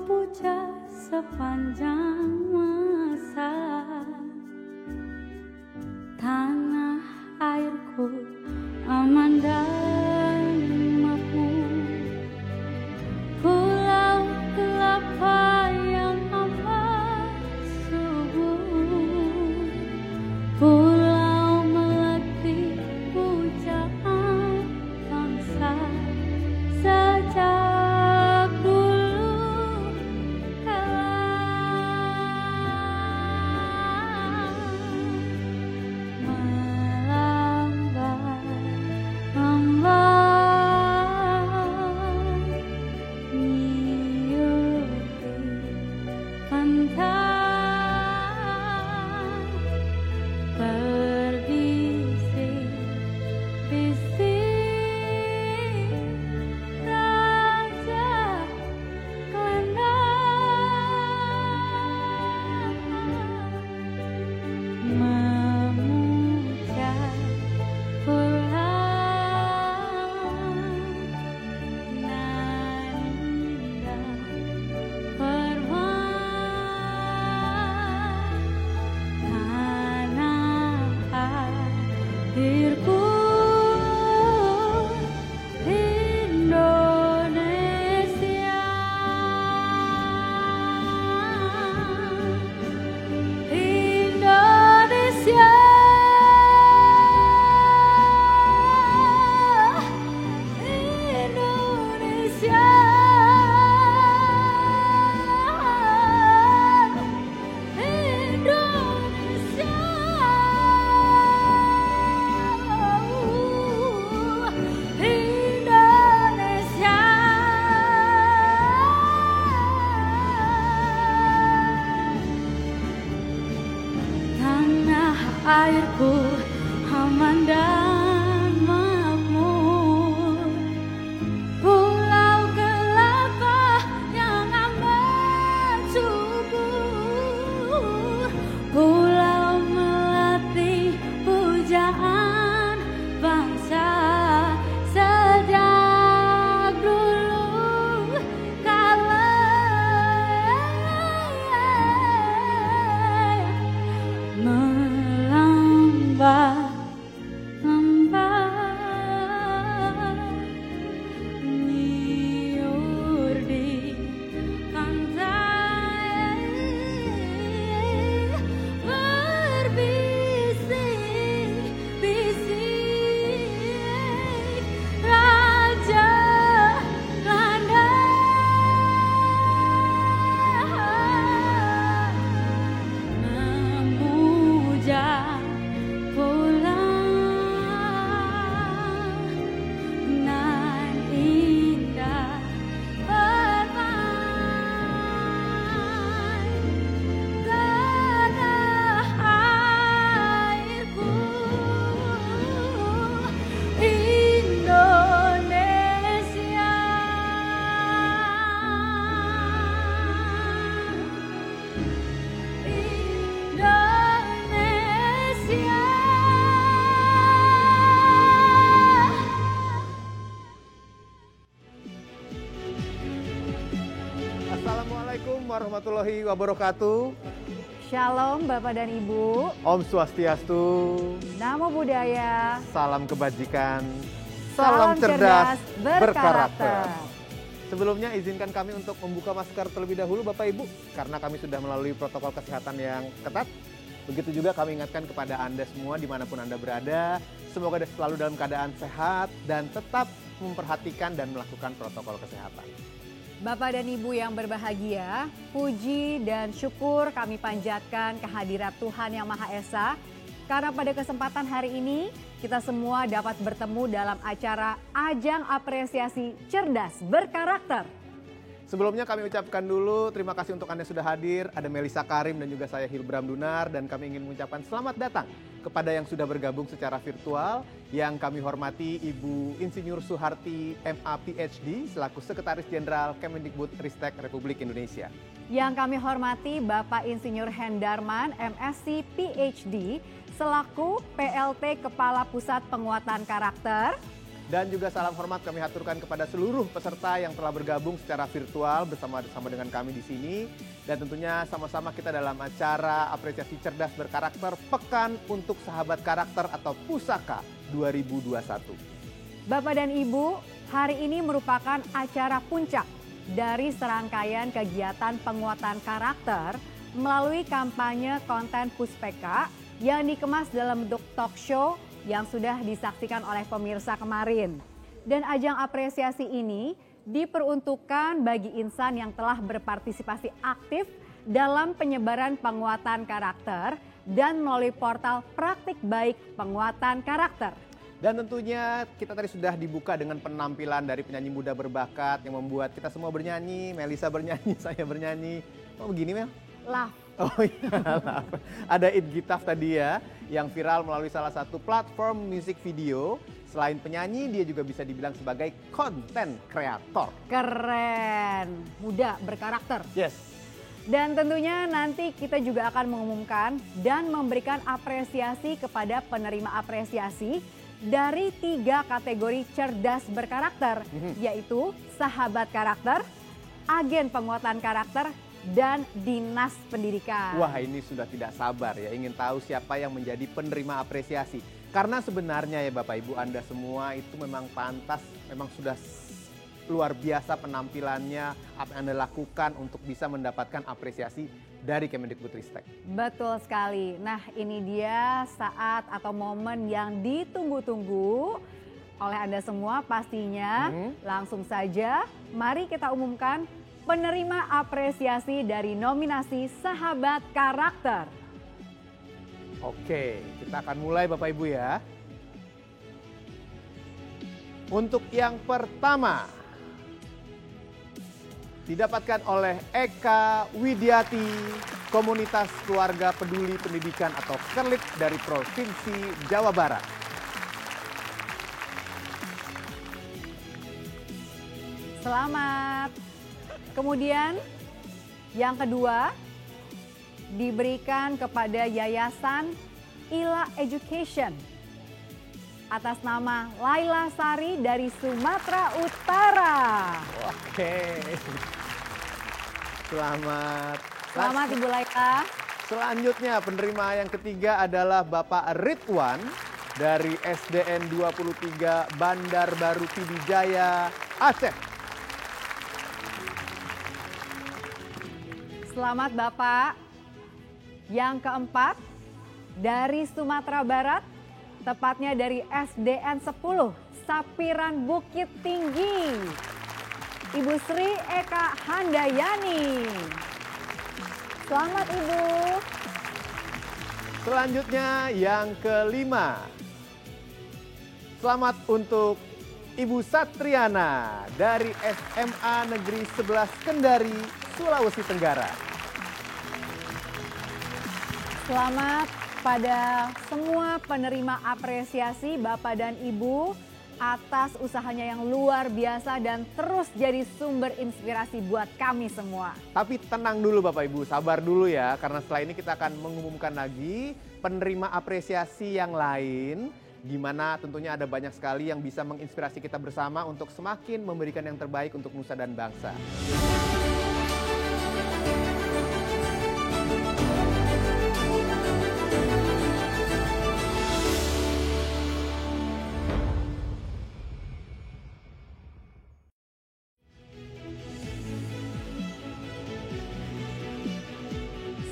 puja sepanjang masa. Tanah airku aman dan makmur, pulau kelapa yang amat subur, pulau melati pujaan bangsa sejak dulu kala. Airku aman dan makmur, pulau kelapa yang amat subur, pulau melati pujaan bangsa sejak dulu kala. Nyiur di pantai, berbisik-bisik Raja Belanda memuja Assalamualaikum warahmatullahi wabarakatuh. Shalom Bapak dan Ibu. Om Swastiastu. Namo Buddhaya. Salam kebajikan. Salam cerdas berkarakter. Sebelumnya izinkan kami untuk membuka masker terlebih dahulu Bapak Ibu, karena kami sudah melalui protokol kesehatan yang ketat. Begitu juga kami ingatkan kepada Anda semua dimanapun Anda berada, semoga selalu dalam keadaan sehat dan tetap memperhatikan dan melakukan protokol kesehatan. Bapak dan Ibu yang berbahagia, puji dan syukur kami panjatkan kehadirat Tuhan Yang Maha Esa. Karena pada kesempatan hari ini kita semua dapat bertemu dalam acara Ajang Apresiasi Cerdas Berkarakter. Sebelumnya kami ucapkan dulu terima kasih untuk Anda sudah hadir. Ada Melisa Karim dan juga saya Hilbram Dunar. Dan kami ingin mengucapkan selamat datang kepada yang sudah bergabung secara virtual. Yang kami hormati Ibu Insinyur Suharti MA PhD selaku Sekretaris Jenderal Kemendikbudristek Republik Indonesia. Yang kami hormati Bapak Insinyur Hendarman MSc PhD selaku PLT Kepala Pusat Penguatan Karakter. Dan juga salam hormat kami haturkan kepada seluruh peserta yang telah bergabung secara virtual bersama-sama dengan kami di sini. Dan tentunya sama-sama kita dalam acara Apresiasi Cerdas Berkarakter Pekan untuk Sahabat Karakter atau Pusaka 2021. Bapak dan Ibu, hari ini merupakan acara puncak dari serangkaian kegiatan penguatan karakter melalui kampanye konten Puspeka yang dikemas dalam bentuk talk show yang sudah disaksikan oleh pemirsa kemarin. Dan ajang apresiasi ini diperuntukkan bagi insan yang telah berpartisipasi aktif dalam penyebaran penguatan karakter dan melalui portal Praktik Baik Penguatan Karakter. Dan tentunya kita tadi sudah dibuka dengan penampilan dari penyanyi muda berbakat yang membuat kita semua bernyanyi, Melisa bernyanyi, saya bernyanyi. Oh begini Mel? Lah. Oh iya, ada It Gitaf tadi ya, yang viral melalui salah satu platform musik video. Selain penyanyi, dia juga bisa dibilang sebagai konten kreator. Keren, muda, berkarakter. Yes. Dan tentunya nanti kita juga akan mengumumkan dan memberikan apresiasi kepada penerima apresiasi dari 3 kategori cerdas berkarakter, yaitu sahabat karakter, agen penguatan karakter, dan dinas pendidikan. Wah, ini sudah tidak sabar ya, ingin tahu siapa yang menjadi penerima apresiasi. Karena sebenarnya ya Bapak Ibu, Anda semua itu memang pantas, memang sudah luar biasa penampilannya, apa yang Anda lakukan untuk bisa mendapatkan apresiasi dari Kemendikbudristek. Betul sekali. Nah, ini dia saat atau momen yang ditunggu-tunggu oleh Anda semua pastinya. Langsung saja, mari kita umumkan penerima apresiasi dari nominasi Sahabat Karakter. Oke, kita akan mulai Bapak Ibu ya. Untuk yang pertama, didapatkan oleh Eka Widiati, Komunitas Keluarga Peduli Pendidikan atau KERLIP dari Provinsi Jawa Barat. Selamat. Kemudian yang kedua diberikan kepada Yayasan Ila Education atas nama Laila Sari dari Sumatera Utara. Oke. Selamat. Selamat Ibu Laila. Selanjutnya penerima yang ketiga adalah Bapak Ridwan dari SDN 23 Bandar Baru Pidijaya, Aceh. Selamat Bapak. Yang keempat dari Sumatera Barat, tepatnya dari SDN 10 Sapiran Bukit Tinggi, Ibu Sri Eka Handayani. Selamat Ibu. Selanjutnya yang kelima. Selamat untuk Ibu Satriana dari SMA Negeri 11 Kendari, Sulawesi Tenggara. Selamat pada semua penerima apresiasi Bapak dan Ibu atas usahanya yang luar biasa dan terus jadi sumber inspirasi buat kami semua. Tapi tenang dulu Bapak Ibu, sabar dulu ya, karena setelah ini kita akan mengumumkan lagi penerima apresiasi yang lain, di mana tentunya ada banyak sekali yang bisa menginspirasi kita bersama untuk semakin memberikan yang terbaik untuk nusa dan bangsa.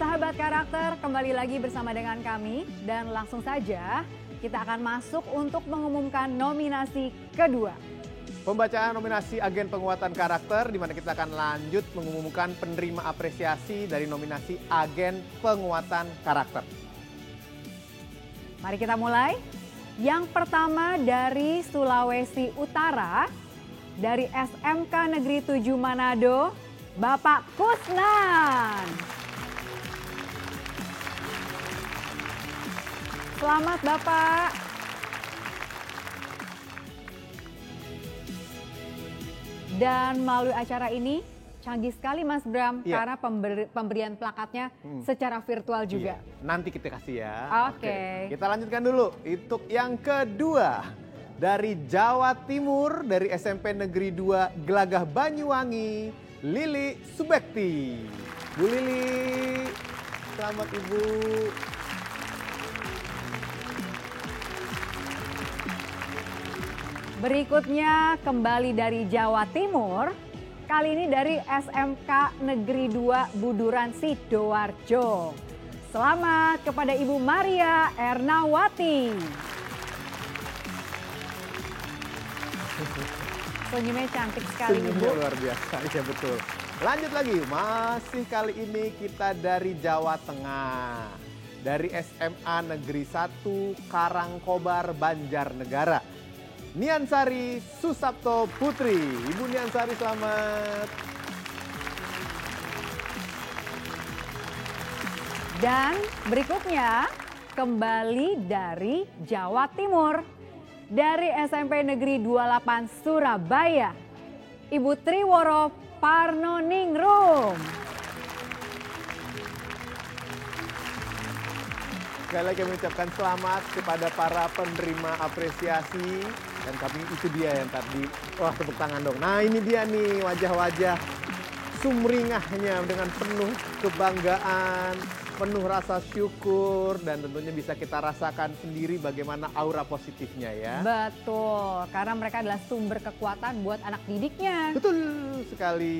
Sahabat karakter, kembali lagi bersama dengan kami dan langsung saja kita akan masuk untuk mengumumkan nominasi kedua. Pembacaan nominasi agen penguatan karakter, di mana kita akan lanjut mengumumkan penerima apresiasi dari nominasi agen penguatan karakter. Mari kita mulai. Yang pertama dari Sulawesi Utara, dari SMK Negeri 7 Manado, Bapak Kusnan. Selamat Bapak. Dan melalui acara ini canggih sekali Mas Bram, Iya. karena pemberian plakatnya secara virtual juga. Iya, nanti kita kasih ya. Oke. Kita lanjutkan dulu. Untuk yang kedua, dari Jawa Timur, dari SMP Negeri 2 Gelagah Banyuwangi, Lili Subekti. Bu Lili, selamat Ibu. Berikutnya kembali dari Jawa Timur, kali ini dari SMK Negeri 2 Buduran Sidoarjo. Selamat kepada Ibu Maria Ernawati. Senyumnya cantik sekali Senyumnya Ibu. luar biasa, iya betul. Lanjut lagi, masih kali ini kita dari Jawa Tengah. Dari SMA Negeri 1 Karangkobar Banjarnegara. Niansari Susapto Putri. Ibu Niansari selamat. Dan berikutnya kembali dari Jawa Timur. Dari SMP Negeri 28 Surabaya. Ibu Triworo Parnoningrum. Sekali lagi kami ucapkan selamat kepada para penerima apresiasi. Dan kami itu dia yang tadi, wah tepuk tangan dong. Nah ini dia nih wajah-wajah sumringahnya dengan penuh kebanggaan, penuh rasa syukur. Dan tentunya bisa kita rasakan sendiri bagaimana aura positifnya ya. Betul, karena mereka adalah sumber kekuatan buat anak didiknya. Betul sekali.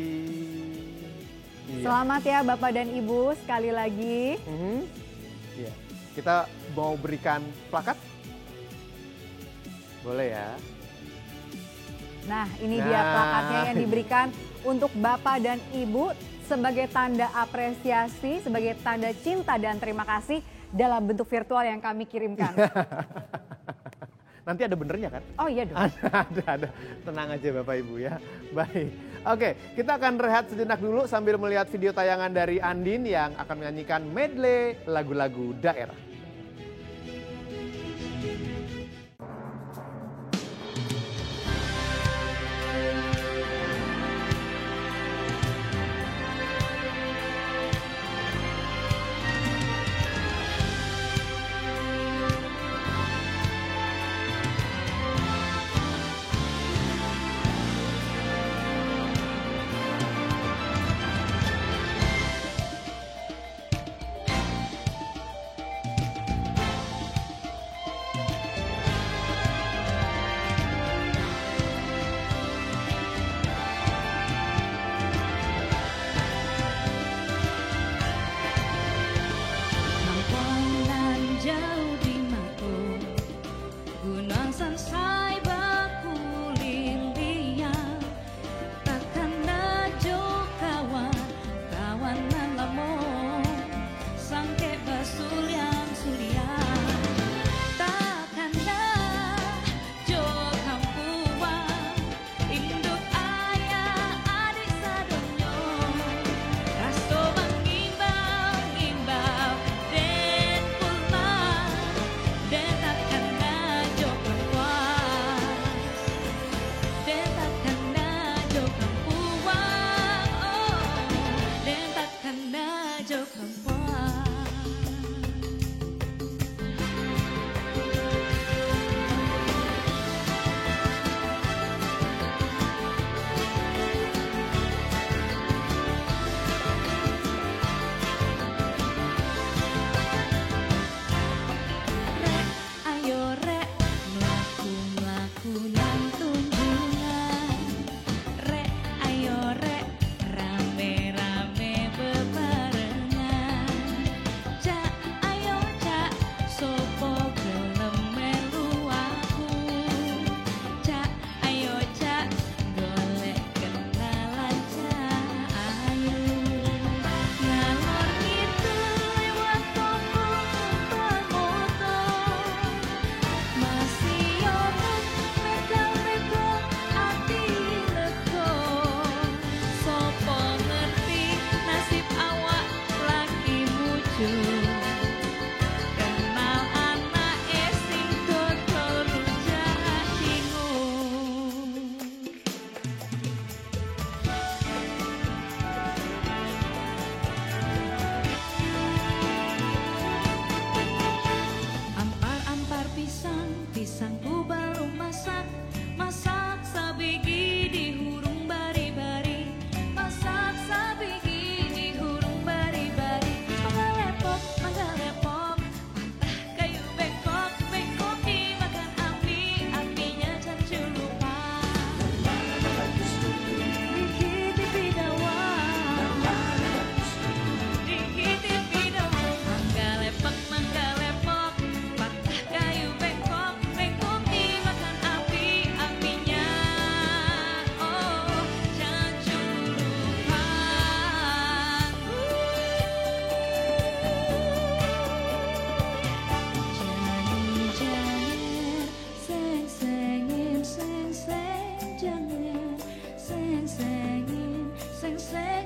Iya. Selamat ya Bapak dan Ibu sekali lagi. Iya. Kita mau berikan plakat? Boleh ya. Nah ini dia plakatnya yang diberikan untuk Bapak dan Ibu sebagai tanda apresiasi, sebagai tanda cinta dan terima kasih dalam bentuk virtual yang kami kirimkan. Nanti ada benernya kan? Oh iya dong. Ada. Tenang aja Bapak Ibu ya. Baik. Oke, kita akan rehat sejenak dulu sambil melihat video tayangan dari Andin yang akan menyanyikan medley lagu-lagu daerah.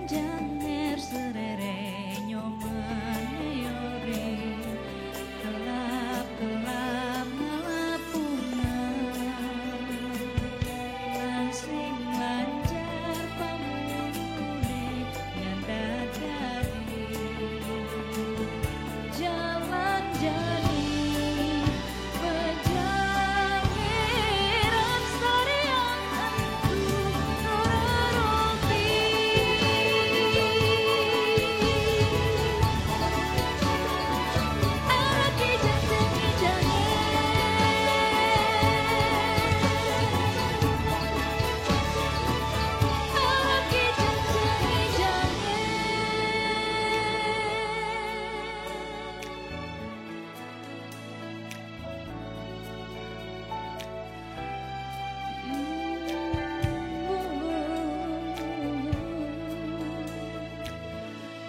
Janger serere nyoman yore kelap-kelap ngelapunan langsing lancar pamune ngandadari jalan jani pejangiran sariang antu roroti araki jantengi araki jantengi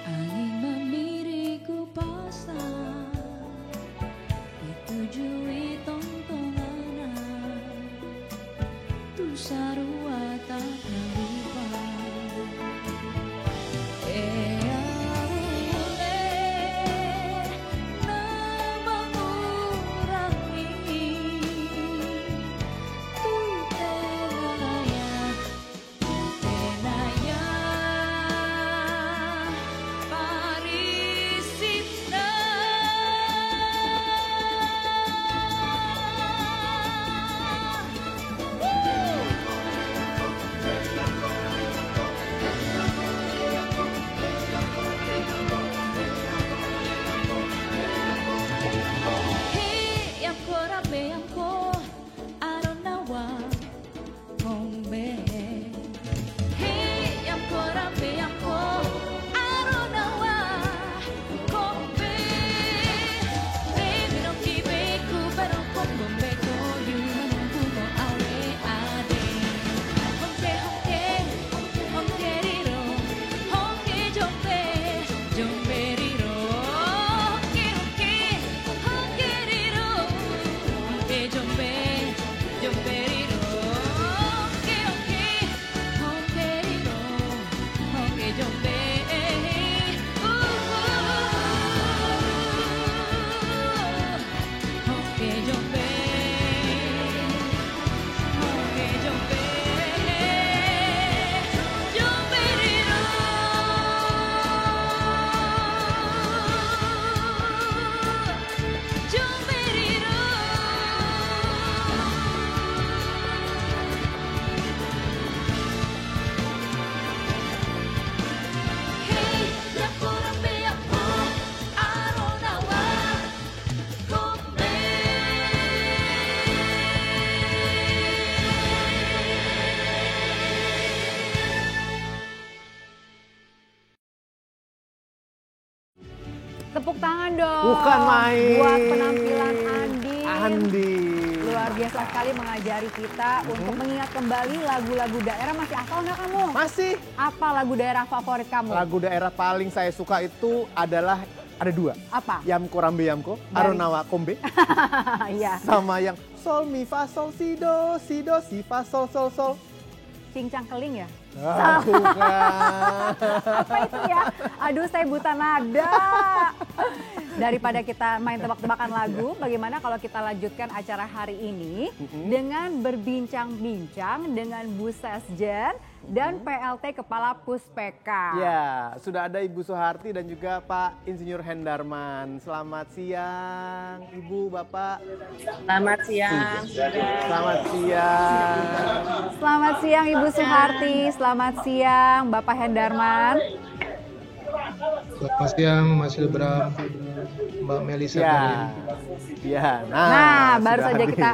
angin memiriku pasang ditujui tontonan tu sarua tak lupa nama mengurangi tu tenaya parisipna Hey, yamko rabe yamko aronawa hombe Hey, yamko rabe yamko aronawa hombe Baby no kibe ku pero bombe ko yun kumo awe ade Honke honke honke riro honke jombe jombe riro honke honke honke riro honke jombe jombe riro honke honke honke riro honke jombe honke jombe honke jombe jombe riro jombe riro Hey, yako rambe yako aronawa kombe Tepuk tangan dong. Bukan main. Buat penampilan Andi. Andi. Luar biasa sekali mengajari kita untuk mengingat kembali lagu-lagu daerah. Masih hafal nggak kamu? Masih. Apa lagu daerah favorit kamu? Lagu daerah paling saya suka itu adalah ada dua. Apa? Yamko Rambe Yamko, Dari- Aronawa Kombe, Iya, sama yang Sol Mi Fa Sol Si Do Si Fa Sol Sol Sol. cincang keling ya? Ah, bukan. Apa itu ya? Aduh, saya buta nada. Daripada kita main tebak-tebakan lagu, bagaimana kalau kita lanjutkan acara hari ini dengan berbincang-bincang dengan Bu Sesjen dan PLT Kepala Puspeka. Ya, sudah ada Ibu Soeharti dan juga Pak Insinyur Hendarman. Selamat siang, Ibu, Bapak. Selamat siang. Selamat siang. Selamat siang Ibu Soeharti, selamat siang Bapak Hendarman. Selamat siang Mas Hilbram, Mbak Melisa. Ya, ya. Nah, baru sudah saja kita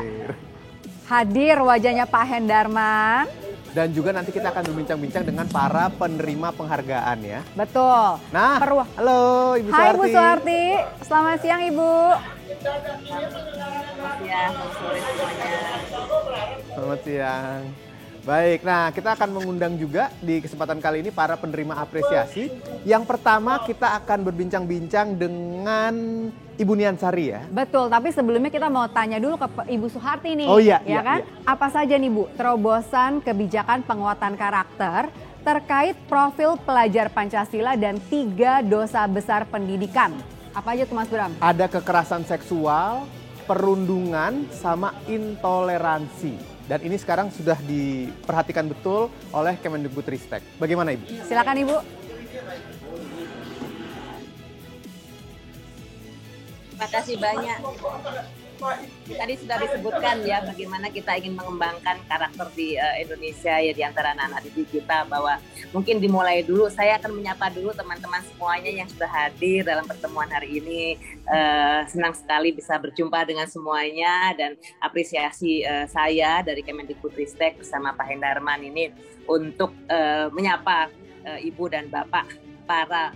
hadir wajahnya Pak Hendarman. Dan juga nanti kita akan berbincang-bincang dengan para penerima penghargaan ya. Betul. Nah, halo Ibu Hai Soeharti. Bu Soeharti, selamat siang Ibu. Selamat siang. Baik, nah kita akan mengundang juga di kesempatan kali ini para penerima apresiasi. Yang pertama kita akan berbincang-bincang dengan Ibu Niansari ya. Betul, tapi sebelumnya kita mau tanya dulu ke Ibu Soeharti nih. Oh iya, ya iya, kan? iya. Apa saja nih Bu, terobosan kebijakan penguatan karakter terkait profil pelajar Pancasila dan 3 dosa besar pendidikan. Apa aja tuh Mas Bram? Ada kekerasan seksual, perundungan, sama intoleransi. Dan ini sekarang sudah diperhatikan betul oleh Kemendikbudristek. Bagaimana Ibu? Silakan Ibu. Terima kasih banyak. Tadi sudah disebutkan ya bagaimana kita ingin mengembangkan karakter di Indonesia ya di antara anak-anak didik kita, bahwa mungkin dimulai dulu. Saya akan menyapa dulu teman-teman semuanya yang sudah hadir dalam pertemuan hari ini. Senang sekali bisa berjumpa dengan semuanya dan apresiasi saya dari Kemendikbudristek bersama Pak Hendarman ini untuk menyapa Ibu dan Bapak para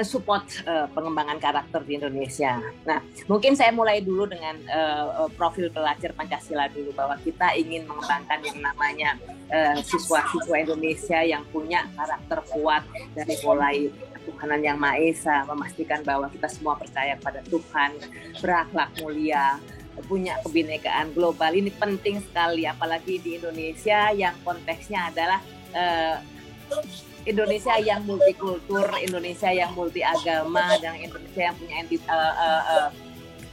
support pengembangan karakter di Indonesia. Nah, mungkin saya mulai dulu dengan profil pelajar Pancasila dulu, bahwa kita ingin mengembangkan yang namanya siswa-siswa Indonesia yang punya karakter kuat dari mulai Tuhanan Yang Maha Esa, memastikan bahwa kita semua percaya pada Tuhan, berakhlak mulia, punya kebinekaan global. Ini penting sekali, apalagi di Indonesia yang konteksnya adalah Indonesia yang multikultur, Indonesia yang multi agama, dan Indonesia yang punya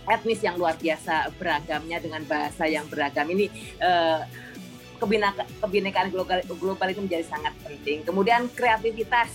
etnis yang luar biasa beragamnya dengan bahasa yang beragam. Ini kebinekaan global itu menjadi sangat penting. Kemudian kreativitas.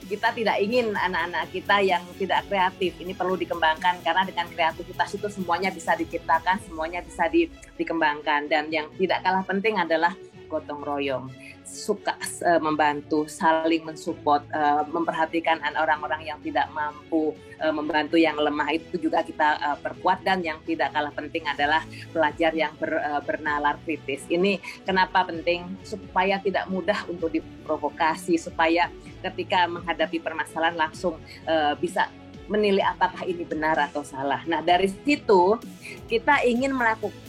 Kita tidak ingin anak-anak kita yang tidak kreatif. Ini perlu dikembangkan, karena dengan kreativitas itu semuanya bisa diciptakan, semuanya bisa dikembangkan. Dan yang tidak kalah penting adalah gotong royong, suka membantu, saling mensupport, memperhatikan orang-orang yang tidak mampu, membantu yang lemah, itu juga kita perkuat. Dan yang tidak kalah penting adalah pelajar yang bernalar kritis. Ini kenapa penting? Supaya tidak mudah untuk diprovokasi, supaya ketika menghadapi permasalahan langsung bisa menilai apakah ini benar atau salah. Nah, dari situ kita ingin melakukan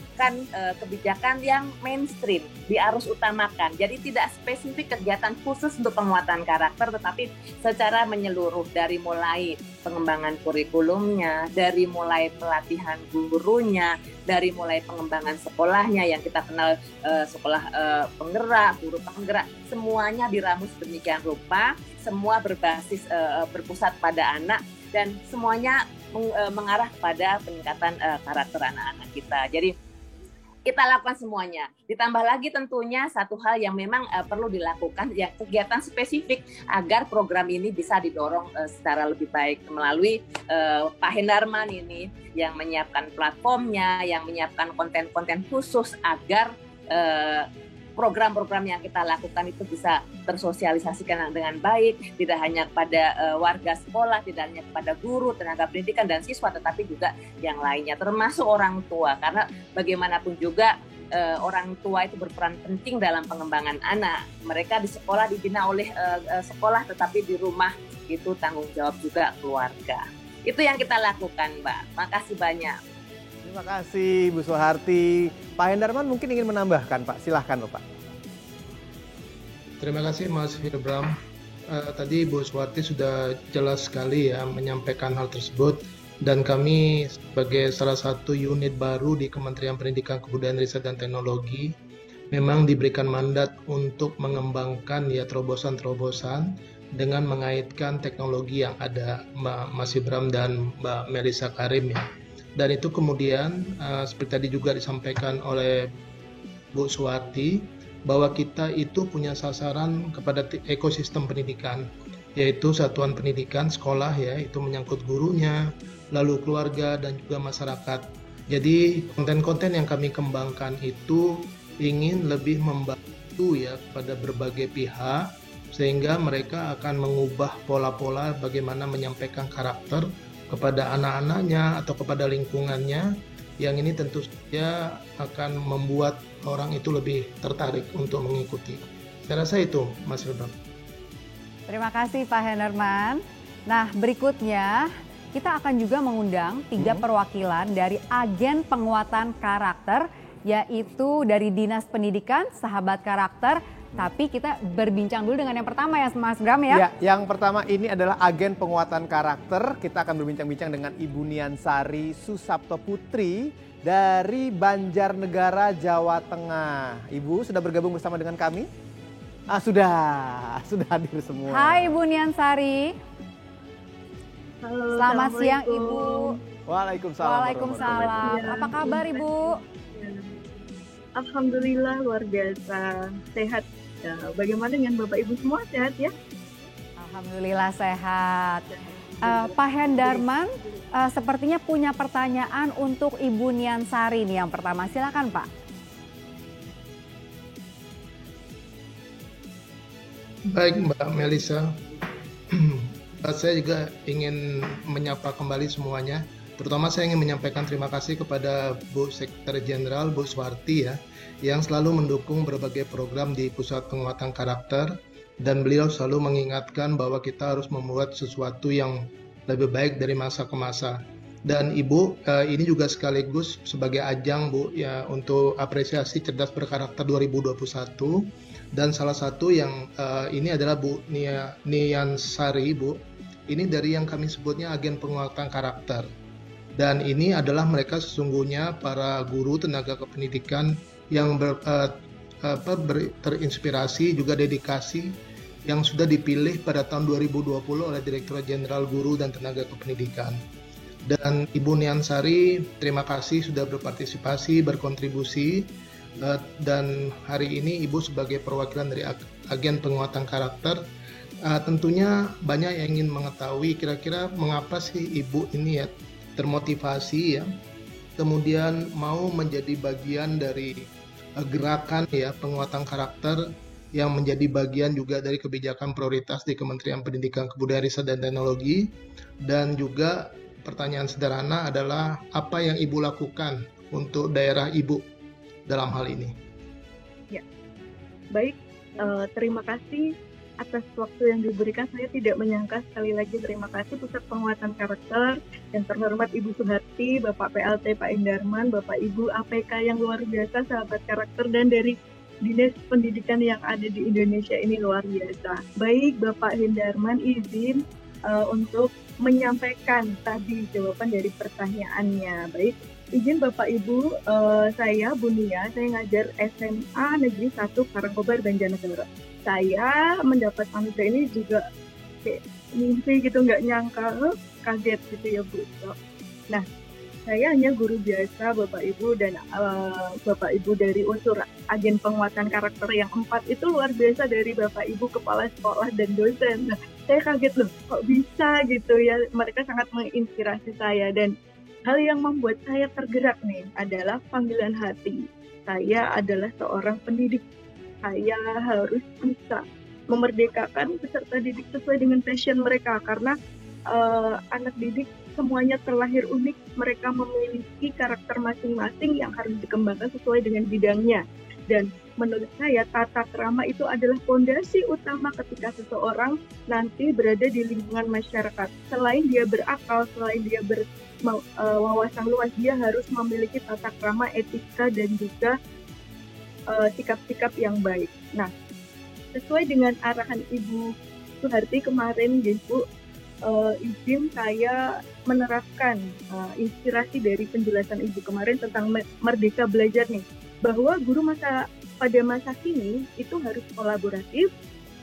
kebijakan yang mainstream, diarus utamakan. Jadi tidak spesifik kegiatan khusus untuk penguatan karakter, tetapi secara menyeluruh, dari mulai pengembangan kurikulumnya, dari mulai pelatihan gurunya, dari mulai pengembangan sekolahnya yang kita kenal sekolah penggerak, guru penggerak, semuanya diramus demikian rupa, semua berbasis berpusat pada anak, dan semuanya mengarah kepada peningkatan karakter anak-anak kita. Jadi kita lakukan semuanya. Ditambah lagi tentunya satu hal yang memang perlu dilakukan, ya kegiatan spesifik agar program ini bisa didorong secara lebih baik melalui Pak Hendarman ini yang menyiapkan platformnya, yang menyiapkan konten-konten khusus agar program-program yang kita lakukan itu bisa tersosialisasikan dengan baik, tidak hanya kepada warga sekolah, tidak hanya kepada guru, tenaga pendidikan, dan siswa, tetapi juga yang lainnya, termasuk orang tua. Karena bagaimanapun juga orang tua itu berperan penting dalam pengembangan anak. Mereka di sekolah dibina oleh sekolah, tetapi di rumah itu tanggung jawab juga keluarga. Itu yang kita lakukan, Mbak. Makasih banyak. Terima kasih Bu Soeharti. Pak Hendarman mungkin ingin menambahkan, Pak. Silahkan, Pak. Terima kasih Mas Hilbram. Tadi Bu Soeharti sudah jelas sekali ya menyampaikan hal tersebut, dan kami sebagai salah satu unit baru di Kementerian Pendidikan, Kebudayaan, Riset, dan Teknologi memang diberikan mandat untuk mengembangkan ya terobosan-terobosan dengan mengaitkan teknologi yang ada, Mas Hilbram dan Mbak Melisa Karim ya. Dan itu kemudian seperti tadi juga disampaikan oleh Bu Soeharti, bahwa kita itu punya sasaran kepada ekosistem pendidikan, yaitu satuan pendidikan sekolah ya, itu menyangkut gurunya, lalu keluarga, dan juga masyarakat. Jadi konten-konten yang kami kembangkan itu ingin lebih membantu ya kepada berbagai pihak, sehingga mereka akan mengubah pola-pola bagaimana menyampaikan karakter kepada anak-anaknya atau kepada lingkungannya, yang ini tentu saja akan membuat orang itu lebih tertarik untuk mengikuti. Saya rasa itu, Mas Hilbram. Terima kasih Pak Hendarman. Nah, berikutnya kita akan juga mengundang 3 perwakilan dari agen penguatan karakter, yaitu dari Dinas Pendidikan, Sahabat Karakter. Tapi kita berbincang dulu dengan yang pertama ya Mas Bram ya. Ya, yang pertama ini adalah agen penguatan karakter. Kita akan berbincang-bincang dengan Ibu Niansari Susapto Putri dari Banjarnegara, Jawa Tengah. Ibu sudah bergabung bersama dengan kami? Sudah hadir semua. Hai Ibu Niansari. Halo, Selamat siang Ibu. Assalamualaikum. Waalaikumsalam. Waalaikumsalam. Apa kabar Ibu? Alhamdulillah luar biasa sehat. Ya, bagaimana dengan Bapak Ibu semua sehat ya? Alhamdulillah sehat. Pak Hendarman sepertinya punya pertanyaan untuk Ibu Niansari nih yang pertama. Silakan Pak. Baik Mbak Melisa, saya juga ingin menyapa kembali semuanya. Terutama saya ingin menyampaikan terima kasih kepada Bu Sekretaris Jenderal Bu Swarti ya, yang selalu mendukung berbagai program di Pusat Penguatan Karakter, dan beliau selalu mengingatkan bahwa kita harus membuat sesuatu yang lebih baik dari masa ke masa. Dan Ibu, ini juga sekaligus sebagai ajang Bu ya untuk apresiasi cerdas berkarakter 2021. Dan salah satu yang ini adalah Bu Niansari Bu. Ini dari yang kami sebutnya agen penguatan karakter. Dan ini adalah mereka sesungguhnya para guru tenaga kependidikan yang terinspirasi juga dedikasi yang sudah dipilih pada tahun 2020 oleh Direktorat Jenderal Guru dan Tenaga Kependidikan. Dan Ibu Niansari, terima kasih sudah berpartisipasi, berkontribusi. Dan hari ini Ibu sebagai perwakilan dari agen penguatan karakter, tentunya banyak yang ingin mengetahui kira-kira mengapa sih Ibu ini ya termotivasi ya, kemudian mau menjadi bagian dari gerakan ya penguatan karakter yang menjadi bagian juga dari kebijakan prioritas di Kementerian Pendidikan Kebudayaan Riset dan Teknologi. Dan juga pertanyaan sederhana adalah apa yang Ibu lakukan untuk daerah Ibu dalam hal ini? Ya, baik. Terima kasih atas waktu yang diberikan. Saya tidak menyangka, sekali lagi terima kasih Pusat Penguatan Karakter yang terhormat Ibu Suharti, Bapak PLT Pak Hendarman, Bapak Ibu APK yang luar biasa, sahabat karakter, dan dari Dinas Pendidikan yang ada di Indonesia ini luar biasa. Baik, Bapak Hendarman izin untuk menyampaikan tadi jawaban dari pertanyaannya. Baik, izin Bapak Ibu, saya Bu Nia, saya ngajar SMA Negeri 1 Karangkobar Banjarnegara. Saya mendapat anugerah ini juga kayak mimpi gitu, nggak nyangka, kaget gitu ya Bu. Nah, saya hanya guru biasa Bapak Ibu, dan Bapak Ibu dari unsur agen penguatan karakter yang 4 itu luar biasa, dari Bapak Ibu kepala sekolah dan dosen. Nah, saya kaget loh, kok bisa gitu ya, mereka sangat menginspirasi saya. Dan hal yang membuat saya tergerak nih adalah panggilan hati. Saya adalah seorang pendidik. Saya harus bisa memerdekakan peserta didik sesuai dengan passion mereka, karena anak didik semuanya terlahir unik. Mereka memiliki karakter masing-masing yang harus dikembangkan sesuai dengan bidangnya. Dan menurut saya tata krama itu adalah fondasi utama ketika seseorang nanti berada di lingkungan masyarakat. Selain dia berakal, selain dia wawasan luas, dia harus memiliki tata krama, etika, dan juga sikap-sikap yang baik. Nah, sesuai dengan arahan Ibu Suharti kemarin, Bu, izin saya menerapkan inspirasi dari penjelasan Ibu kemarin tentang merdeka belajar nih, bahwa guru pada masa kini itu harus kolaboratif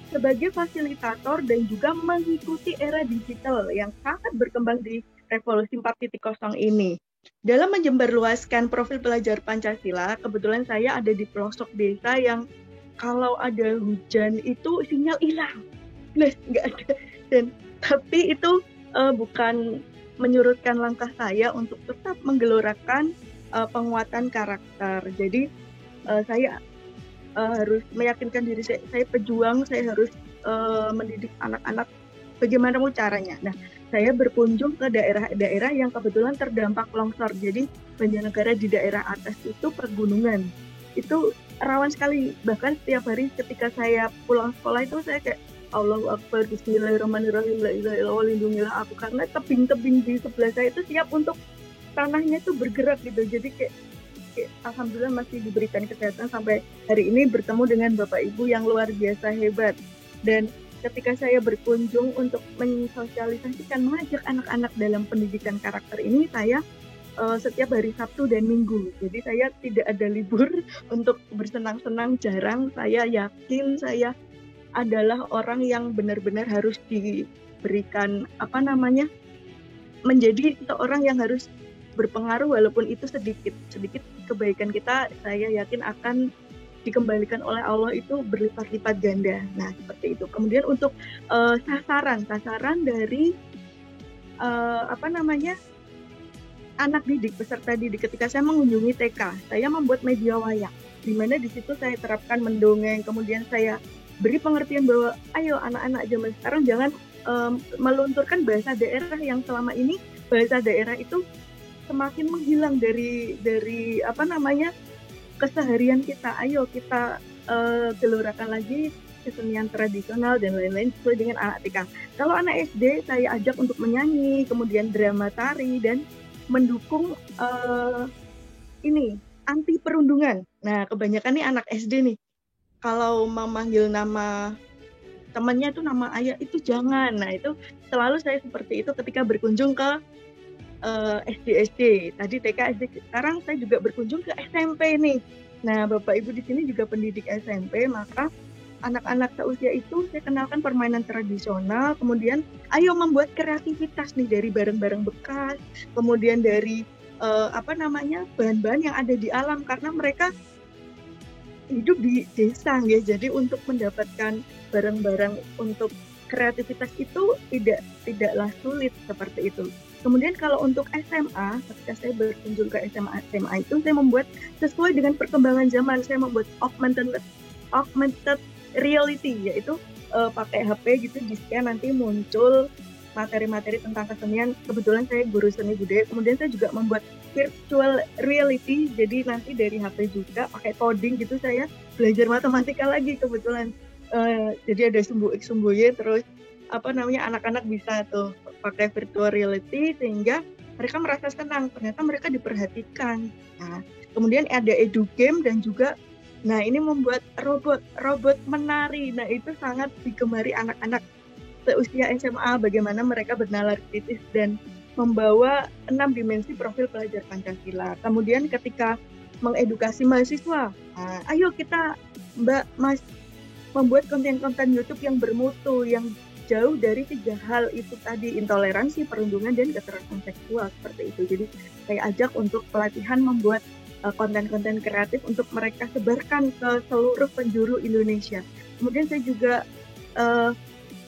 sebagai fasilitator dan juga mengikuti era digital yang sangat berkembang di revolusi 4.0 ini. Dalam menjembarluaskan profil pelajar Pancasila, kebetulan saya ada di pelosok desa yang kalau ada hujan itu sinyal hilang, nggak ada. Tapi itu bukan menyurutkan langkah saya untuk tetap menggelorakan penguatan karakter. Jadi saya harus meyakinkan diri saya pejuang, saya harus mendidik anak-anak bagaimana caranya. Nah, saya berkunjung ke daerah-daerah yang kebetulan terdampak longsor. Jadi Banjarnegara di daerah atas itu pergunungan. Itu rawan sekali. Bahkan setiap hari ketika saya pulang sekolah itu saya kayak Allahu Akbar, Bismillahirrahmanirrahim, la ilaha illallah, lindungilah aku. Karena tebing-tebing di sebelah saya itu siap untuk tanahnya itu bergerak gitu. Jadi kayak alhamdulillah masih diberikan kesehatan sampai hari ini bertemu dengan Bapak Ibu yang luar biasa hebat. Dan ketika saya berkunjung untuk mensosialisasikan, mengajak anak-anak dalam pendidikan karakter ini, saya setiap hari Sabtu dan Minggu. Jadi saya tidak ada libur untuk bersenang-senang, jarang. Saya yakin saya adalah orang yang benar-benar harus diberikan menjadi seorang yang harus berpengaruh walaupun itu sedikit kebaikan kita, saya yakin akan dikembalikan oleh Allah itu berlipat-lipat ganda. Nah, seperti itu. Kemudian untuk sasaran dari anak didik, peserta didik, ketika saya mengunjungi TK, saya membuat media wayang, di mana di situ saya terapkan mendongeng, kemudian saya beri pengertian bahwa ayo anak-anak zaman sekarang jangan melunturkan bahasa daerah yang selama ini bahasa daerah itu semakin menghilang dari keseharian kita. Ayo kita gelorakan lagi kesenian tradisional dan lain-lain sesuai dengan anak TK. Kalau anak SD saya ajak untuk menyanyi, kemudian drama tari dan mendukung anti perundungan. Nah, kebanyakan nih anak SD nih kalau memanggil nama temannya itu nama ayah itu jangan. Nah, itu selalu saya seperti itu ketika berkunjung ke SD. Tadi TK, SD, sekarang saya juga berkunjung ke SMP nih. Nah, Bapak Ibu di sini juga pendidik SMP, maka anak-anak seusia itu saya kenalkan permainan tradisional, kemudian ayo membuat kreativitas nih dari barang-barang bekas, kemudian dari bahan-bahan yang ada di alam, karena mereka hidup di desa ya. Jadi untuk mendapatkan barang-barang untuk kreativitas itu tidaklah sulit seperti itu. Kemudian kalau untuk SMA, ketika saya berkunjung ke SMA itu saya membuat sesuai dengan perkembangan zaman. Saya membuat augmented reality, yaitu pakai HP gitu, di scan nanti muncul materi-materi tentang kesenian. Kebetulan saya guru seni budaya, kemudian saya juga membuat virtual reality, jadi nanti dari HP juga pakai coding gitu, saya belajar matematika lagi kebetulan. Jadi ada sumbu X, sumbu Y, terus anak-anak bisa tuh pakai virtual reality sehingga mereka merasa senang, ternyata mereka diperhatikan. Nah, kemudian ada edu game dan juga ini membuat robot menari. Nah, itu sangat digemari anak-anak seusia SMA, bagaimana mereka bernalar kritis dan membawa 6 dimensi profil pelajar Pancasila. Kemudian ketika mengedukasi mahasiswa, ayo kita Mas membuat konten-konten YouTube yang bermutu, yang jauh dari 3 hal itu tadi, intoleransi, perundungan, dan kekerasan seksual, seperti itu. Jadi saya ajak untuk pelatihan membuat konten-konten kreatif untuk mereka sebarkan ke seluruh penjuru Indonesia. Kemudian saya juga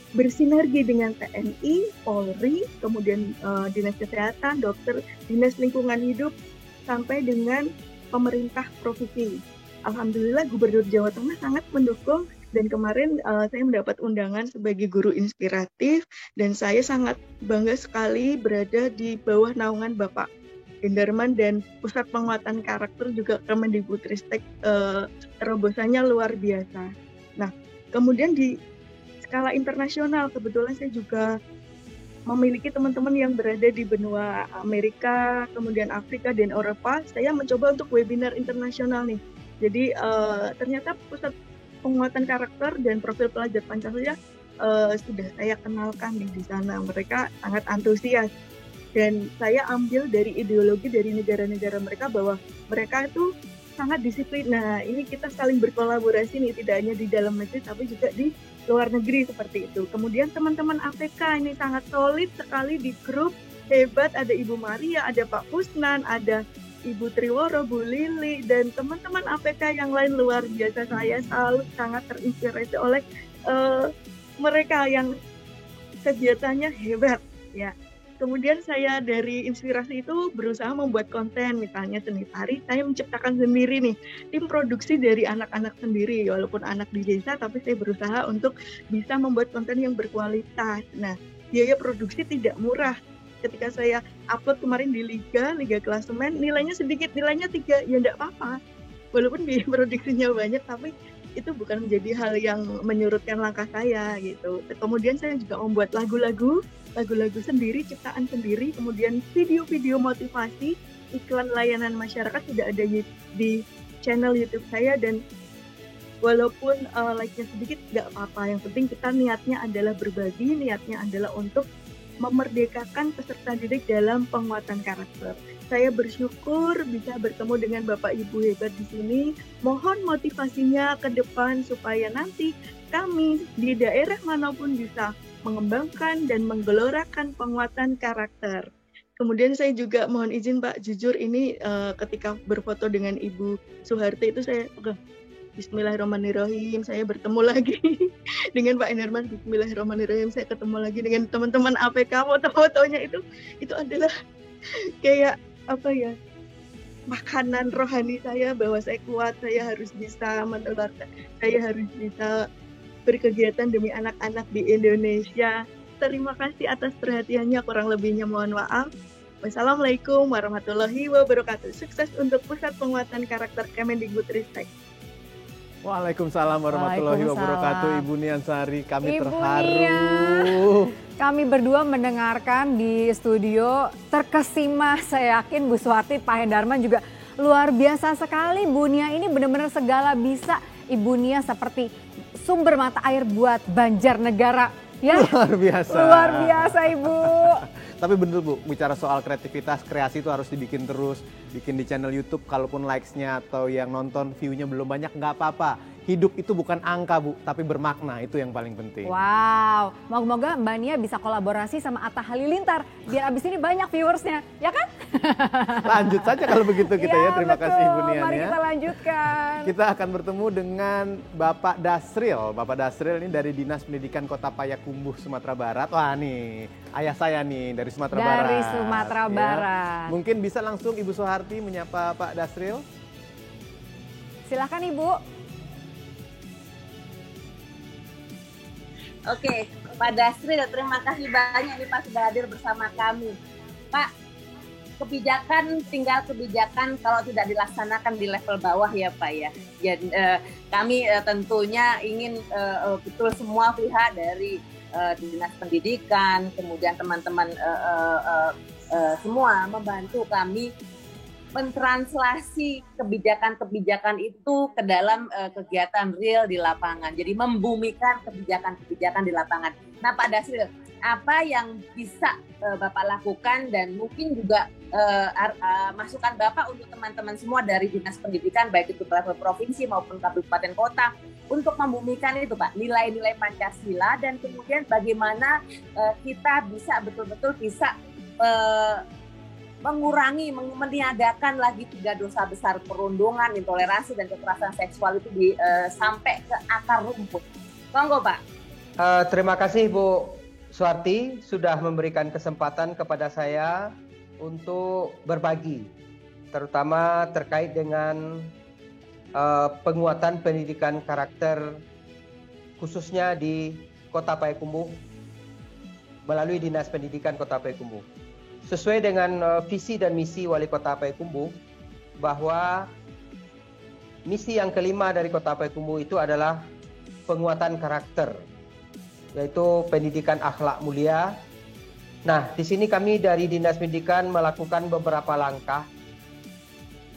bersinergi dengan TNI, Polri, kemudian Dinas Kesehatan, dokter, Dinas Lingkungan Hidup, sampai dengan pemerintah provinsi. Alhamdulillah Gubernur Jawa Tengah sangat mendukung, dan kemarin saya mendapat undangan sebagai guru inspiratif, dan saya sangat bangga sekali berada di bawah naungan Bapak Gendarman dan Pusat Penguatan Karakter juga Kemendikbudristek. Terobosannya luar biasa. Nah, kemudian di skala internasional, kebetulan saya juga memiliki teman-teman yang berada di benua Amerika, kemudian Afrika dan Eropa. Saya mencoba untuk webinar internasional nih. Jadi ternyata Pusat Penguatan Karakter dan Profil Pelajar Pancasila sudah saya kenalkan di sana. Mereka sangat antusias. Dan saya ambil dari ideologi dari negara-negara mereka bahwa mereka itu sangat disiplin. Nah, ini kita saling berkolaborasi nih, tidak hanya di dalam negeri tapi juga di luar negeri, seperti itu. Kemudian teman-teman APK ini sangat solid sekali di grup, hebat. Ada Ibu Maria, ada Pak Kusnan, ada Ibu Triworo, Bu Lili, dan teman-teman APK yang lain luar biasa. Saya selalu sangat terinspirasi oleh mereka yang kegiatannya hebat ya. Kemudian saya dari inspirasi itu berusaha membuat konten, misalnya seni tari, saya menciptakan sendiri nih, tim produksi dari anak-anak sendiri, walaupun anak di desa, tapi saya berusaha untuk bisa membuat konten yang berkualitas. Nah, biaya produksi tidak murah. Ketika saya upload kemarin di Liga Klasemen, nilainya sedikit, nilainya 3, ya enggak apa-apa. Walaupun biaya produksinya banyak, tapi itu bukan menjadi hal yang menyurutkan langkah saya gitu. Kemudian saya juga membuat lagu-lagu sendiri, ciptaan sendiri, kemudian video-video motivasi, iklan layanan masyarakat sudah ada di channel YouTube saya, dan walaupun like-nya sedikit nggak apa-apa, yang penting kita niatnya adalah berbagi, niatnya adalah untuk memerdekakan peserta didik dalam penguatan karakter. Saya bersyukur bisa bertemu dengan Bapak Ibu hebat di sini. Mohon motivasinya ke depan supaya nanti kami di daerah manapun bisa mengembangkan dan menggelorakan penguatan karakter. Kemudian saya juga mohon izin Pak, jujur ini ketika berfoto dengan Ibu Suharti itu saya Bismillahirrahmanirrahim, saya bertemu lagi dengan Pak Enderman. Bismillahirrahmanirrahim, saya ketemu lagi dengan teman-teman APK. Foto-fotonya itu adalah kayak apa ya, makanan rohani saya, bahwa saya kuat, saya harus bisa menularkan, saya harus bisa berkegiatan demi anak-anak di Indonesia. Terima kasih atas perhatiannya, kurang lebihnya mohon maaf. Wassalamualaikum warahmatullahi wabarakatuh. Sukses untuk Pusat Penguatan Karakter Kemendikbudristek. Waalaikumsalam warahmatullahi wabarakatuh, Ibu Nian Sari. Kami Ibu terharu. Nia. Kami berdua mendengarkan di studio terkesima. Saya yakin Bu Suharti, Pak Hendarman juga luar biasa sekali. Bu Nia ini benar-benar segala bisa. Ibu Nia seperti sumber mata air buat Banjarnegara. Ya, Luar biasa. luar biasa Ibu. Tapi bener Bu, bicara soal kreativitas, kreasi itu harus dibikin terus. Bikin di channel YouTube, kalaupun likes-nya atau yang nonton view-nya belum banyak, nggak apa-apa. Hidup itu bukan angka Bu, tapi bermakna, itu yang paling penting. Wow, moga-moga Mbak Nia bisa kolaborasi sama Atta Halilintar. Biar abis ini banyak viewersnya, ya kan? Lanjut saja kalau begitu kita ya, terima betul. kasih Ibu Nian Mari ya. kita lanjutkan. Kita akan bertemu dengan Bapak Dasril. Bapak Dasril ini dari Dinas Pendidikan Kota Payakumbuh, Sumatera Barat. Wah nih, ayah saya nih dari Sumatera Barat. Dari Sumatera ya. Barat. Mungkin bisa langsung Ibu Suharti menyapa Pak Dasril. Silakan Ibu. Oke, Pak Dasril, terima kasih banyak nih Pak sudah hadir bersama kami. Pak, kebijakan tinggal kebijakan kalau tidak dilaksanakan di level bawah ya Pak ya. Jadi kami tentunya ingin betul semua pihak dari Dinas Pendidikan, kemudian teman-teman semua membantu kami mentranslasi kebijakan-kebijakan itu ke dalam kegiatan real di lapangan. Jadi membumikan kebijakan-kebijakan di lapangan. Nah Pak Dasril, apa yang bisa Bapak lakukan dan mungkin juga masukan Bapak untuk teman-teman semua dari Dinas Pendidikan, baik itu level provinsi maupun kabupaten kota, untuk membumikan itu Pak, nilai-nilai Pancasila, dan kemudian bagaimana kita bisa betul-betul bisa mengurangi, meniadakan lagi 3 dosa besar: perundungan, intoleransi, dan kekerasan seksual itu sampai ke akar rumput. Monggo Pak. Terima kasih Bu Suharti sudah memberikan kesempatan kepada saya untuk berbagi, terutama terkait dengan penguatan pendidikan karakter khususnya di Kota Payakumbuh melalui Dinas Pendidikan Kota Payakumbuh. Sesuai dengan visi dan misi Wali Kota Payakumbuh, bahwa misi yang kelima dari Kota Payakumbuh itu adalah penguatan karakter, yaitu pendidikan akhlak mulia. Nah, di sini kami dari Dinas Pendidikan melakukan beberapa langkah.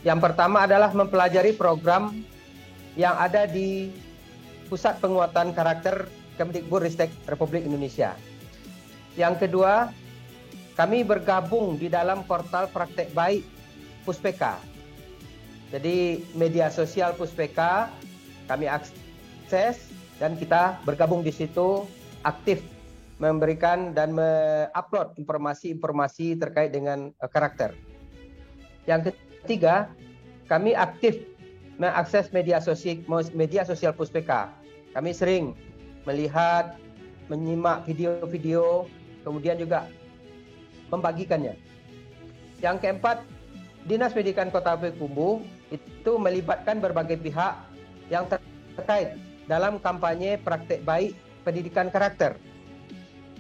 Yang pertama adalah mempelajari program yang ada di Pusat Penguatan Karakter Kemendikbudristek Republik Indonesia. Yang kedua, kami bergabung di dalam portal Praktek Baik Puspeka. Jadi media sosial Puspeka kami akses dan kita bergabung di situ, aktif memberikan dan mengupload informasi-informasi terkait dengan karakter. Yang ketiga, kami aktif mengakses media sosial Puspeka. Kami sering melihat, menyimak video-video, kemudian juga membagikannya. Yang keempat, Dinas Pendidikan Kota Payakumbuh itu melibatkan berbagai pihak yang terkait dalam kampanye praktek baik pendidikan karakter.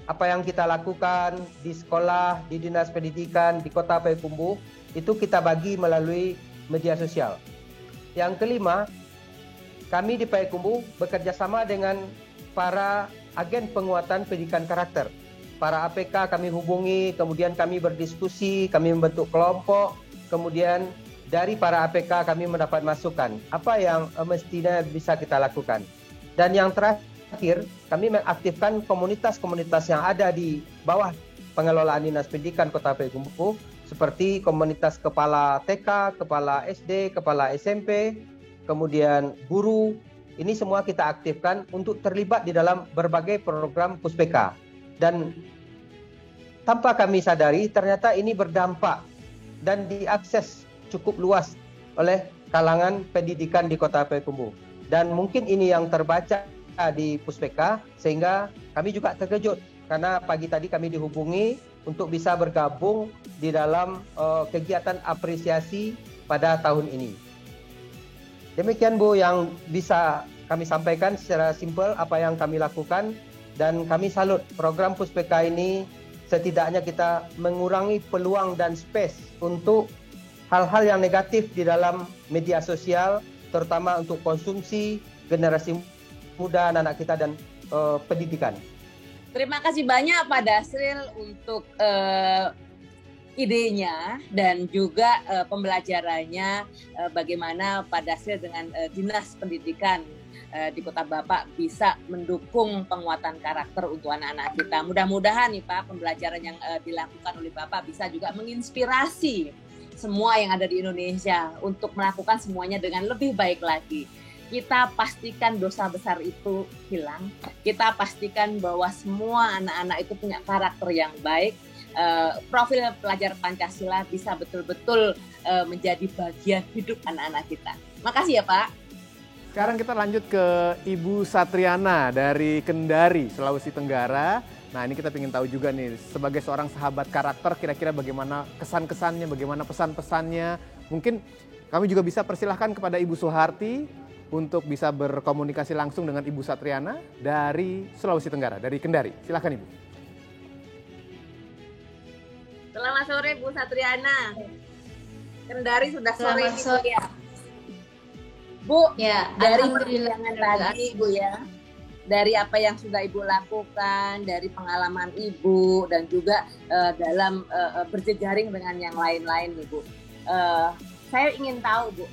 Apa yang kita lakukan di sekolah, di Dinas Pendidikan, di Kota Payakumbuh, itu kita bagi melalui media sosial. Yang kelima, kami di Payakumbuh bekerja sama dengan para agen penguatan pendidikan karakter. Para APK kami hubungi, kemudian kami berdiskusi, kami membentuk kelompok, kemudian dari para APK kami mendapat masukan apa yang mestinya bisa kita lakukan. Dan yang terakhir, kami mengaktifkan komunitas-komunitas yang ada di bawah pengelolaan Dinas Pendidikan Kota Payakumbuh, seperti komunitas kepala TK, kepala SD, kepala SMP, kemudian guru, ini semua kita aktifkan untuk terlibat di dalam berbagai program Puspeka. Dan tanpa kami sadari ternyata ini berdampak dan diakses cukup luas oleh kalangan pendidikan di Kota Payakumbuh. Dan mungkin ini yang terbaca di Puspeka, sehingga kami juga terkejut karena pagi tadi kami dihubungi untuk bisa bergabung di dalam kegiatan apresiasi pada tahun ini. Demikian Bu yang bisa kami sampaikan secara simpel apa yang kami lakukan, dan kami salut program Puspeka ini. Setidaknya kita mengurangi peluang dan space untuk hal-hal yang negatif di dalam media sosial, terutama untuk konsumsi generasi muda, anak-anak kita, dan pendidikan. Terima kasih banyak Pak Dasril untuk idenya dan juga pembelajarannya, bagaimana Pak Dasril dengan Dinas Pendidikan di Kota Bapak bisa mendukung penguatan karakter untuk anak-anak kita. Mudah-mudahan nih Pak, pembelajaran yang dilakukan oleh Bapak bisa juga menginspirasi semua yang ada di Indonesia untuk melakukan semuanya dengan lebih baik lagi. Kita pastikan dosa besar itu hilang. Kita pastikan bahwa semua anak-anak itu punya karakter yang baik. Profil pelajar Pancasila bisa betul-betul menjadi bagian hidup anak-anak kita. Makasih ya Pak. Sekarang kita lanjut ke Ibu Satriana dari Kendari, Sulawesi Tenggara. Nah ini kita ingin tahu juga nih, sebagai seorang sahabat karakter, kira-kira bagaimana kesan-kesannya, bagaimana pesan-pesannya. Mungkin kami juga bisa persilahkan kepada Ibu Suharti untuk bisa berkomunikasi langsung dengan Ibu Satriana dari Sulawesi Tenggara, dari Kendari. Silahkan Ibu. Selamat sore Bu Satriana. Kendari sudah sore Selamat sore. ya. Bu, Ya, dari alhamdulillah perbincangan tadi Bu ya, dari apa yang sudah Ibu lakukan, dari pengalaman Ibu dan juga dalam berjejaring dengan yang lain-lain nih Bu. Saya ingin tahu Bu,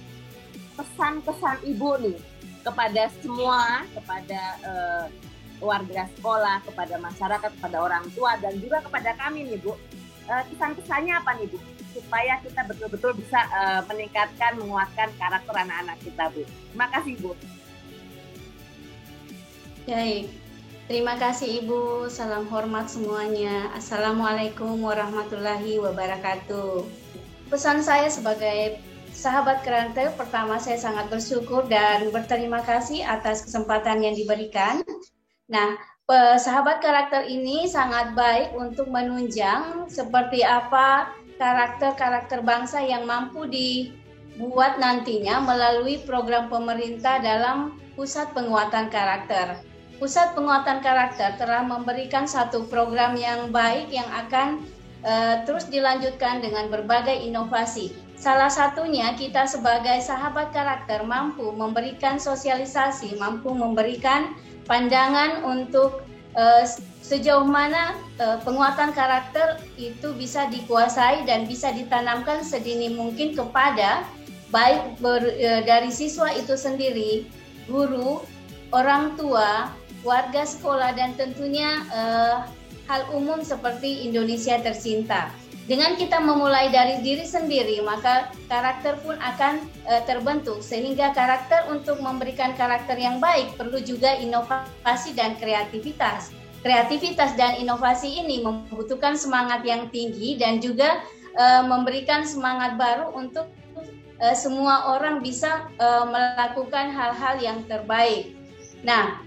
pesan-pesan Ibu nih kepada semua, kepada warga sekolah, kepada masyarakat, kepada orang tua dan juga kepada kami nih Bu. Pesan-pesannya apa nih Bu? Supaya kita betul-betul bisa meningkatkan, menguatkan karakter anak-anak kita Bu. Terima kasih Bu. Baik, terima kasih Ibu. Salam hormat semuanya. Assalamualaikum warahmatullahi wabarakatuh. Pesan saya sebagai sahabat karakter, pertama saya sangat bersyukur dan berterima kasih atas kesempatan yang diberikan. Nah, sahabat karakter ini sangat baik untuk menunjang seperti apa karakter-karakter bangsa yang mampu dibuat nantinya melalui program pemerintah dalam Pusat Penguatan Karakter. Pusat Penguatan Karakter telah memberikan satu program yang baik yang akan terus dilanjutkan dengan berbagai inovasi. Salah satunya kita sebagai sahabat karakter mampu memberikan sosialisasi, mampu memberikan pandangan untuk sejauh mana penguatan karakter itu bisa dikuasai dan bisa ditanamkan sedini mungkin kepada baik dari siswa itu sendiri, guru, orang tua, warga sekolah, dan tentunya hal umum seperti Indonesia tercinta. Dengan kita memulai dari diri sendiri, maka karakter pun akan terbentuk, sehingga karakter untuk memberikan karakter yang baik perlu juga inovasi dan kreativitas. Kreativitas dan inovasi ini membutuhkan semangat yang tinggi dan juga memberikan semangat baru untuk semua orang bisa melakukan hal-hal yang terbaik. Nah,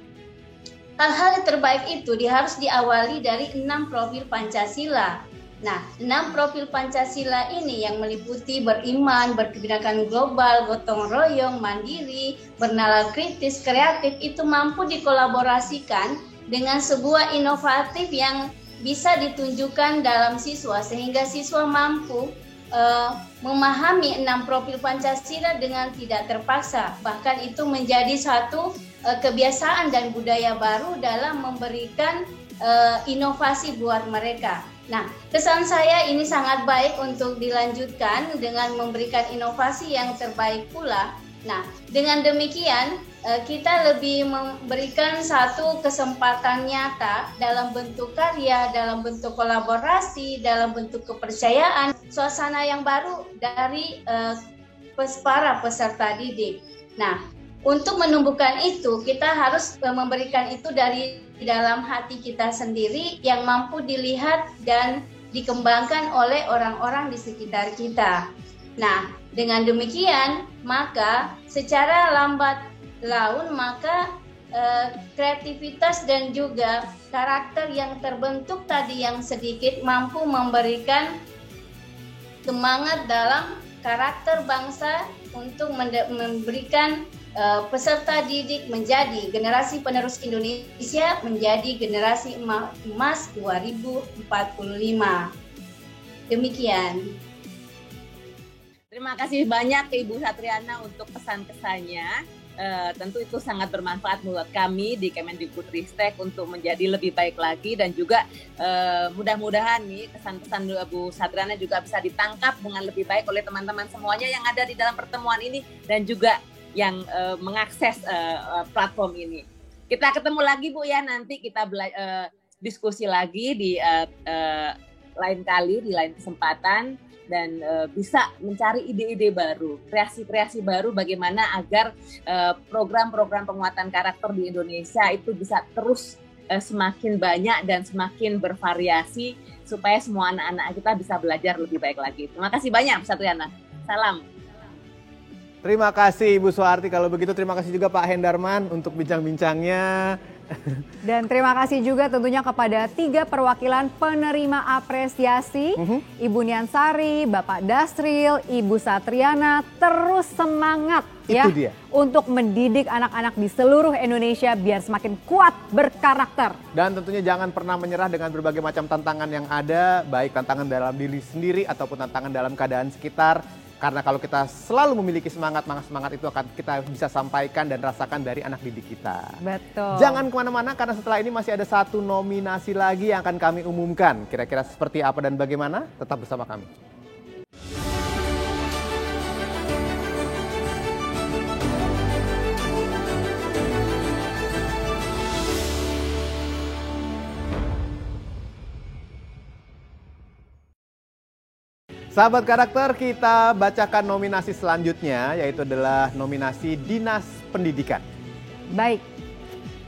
hal-hal yang terbaik itu harus diawali dari 6 profil Pancasila. Nah, 6 profil Pancasila ini yang meliputi beriman, berkebinekaan global, gotong royong, mandiri, bernalar kritis, kreatif, itu mampu dikolaborasikan dengan sebuah inovatif yang bisa ditunjukkan dalam siswa, sehingga siswa mampu memahami 6 profil Pancasila dengan tidak terpaksa. Bahkan itu menjadi satu kebiasaan dan budaya baru dalam memberikan inovasi buat mereka. Nah, kesan saya ini sangat baik untuk dilanjutkan dengan memberikan inovasi yang terbaik pula. Nah, dengan demikian kita lebih memberikan satu kesempatan nyata dalam bentuk karya, dalam bentuk kolaborasi, dalam bentuk kepercayaan, suasana yang baru dari para peserta didik. Nah, untuk menumbuhkan itu, kita harus memberikan itu dari dalam hati kita sendiri yang mampu dilihat dan dikembangkan oleh orang-orang di sekitar kita. Nah, dengan demikian, maka secara lambat laun, maka kreativitas dan juga karakter yang terbentuk tadi yang sedikit mampu memberikan semangat dalam karakter bangsa untuk memberikan peserta didik menjadi generasi penerus Indonesia, menjadi generasi emas 2045. Demikian. Terima kasih banyak ke Ibu Satriana untuk pesan-kesannya. Tentu itu sangat bermanfaat buat kami di Kemendikbudristek untuk menjadi lebih baik lagi, dan juga mudah-mudahan nih kesan-pesan Bu Satriana juga bisa ditangkap dengan lebih baik oleh teman-teman semuanya yang ada di dalam pertemuan ini dan juga yang mengakses platform ini. Kita ketemu lagi Bu ya, nanti kita diskusi lagi di lain kali, di lain kesempatan, dan bisa mencari ide-ide baru, kreasi-kreasi baru bagaimana agar program-program penguatan karakter di Indonesia itu bisa terus semakin banyak dan semakin bervariasi supaya semua anak-anak kita bisa belajar lebih baik lagi. Terima kasih banyak Bu Satriana. Salam. Terima kasih Ibu Suharti. Kalau begitu terima kasih juga Pak Hendarman untuk bincang-bincangnya. Dan terima kasih juga tentunya kepada 3 perwakilan penerima apresiasi. Ibu Niansari, Bapak Dasril, Ibu Satriana, terus semangat ya untuk mendidik anak-anak di seluruh Indonesia biar semakin kuat berkarakter. Dan tentunya jangan pernah menyerah dengan berbagai macam tantangan yang ada, baik tantangan dalam diri sendiri ataupun tantangan dalam keadaan sekitar. Karena kalau kita selalu memiliki semangat itu akan kita bisa sampaikan dan rasakan dari anak didik kita. Betul. Jangan kemana-mana karena setelah ini masih ada 1 nominasi lagi yang akan kami umumkan. Kira-kira seperti apa dan bagaimana? Tetap bersama kami. Sahabat karakter, kita bacakan nominasi selanjutnya, yaitu adalah nominasi Dinas Pendidikan. Baik,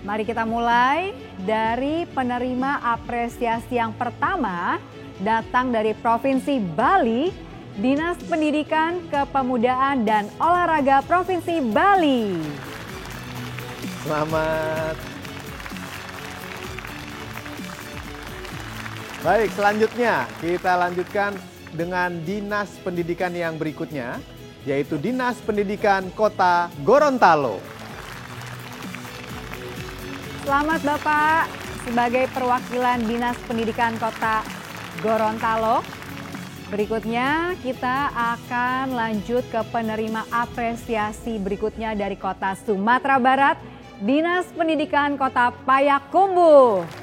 mari kita mulai dari penerima apresiasi yang pertama, datang dari Provinsi Bali, Dinas Pendidikan, Kepemudaan, dan Olahraga Provinsi Bali. Selamat. Baik, selanjutnya kita lanjutkan dengan Dinas Pendidikan yang berikutnya, yaitu Dinas Pendidikan Kota Gorontalo. Selamat Bapak, sebagai perwakilan Dinas Pendidikan Kota Gorontalo. Berikutnya kita akan lanjut ke penerima apresiasi berikutnya dari Kota Sumatera Barat, Dinas Pendidikan Kota Payakumbuh.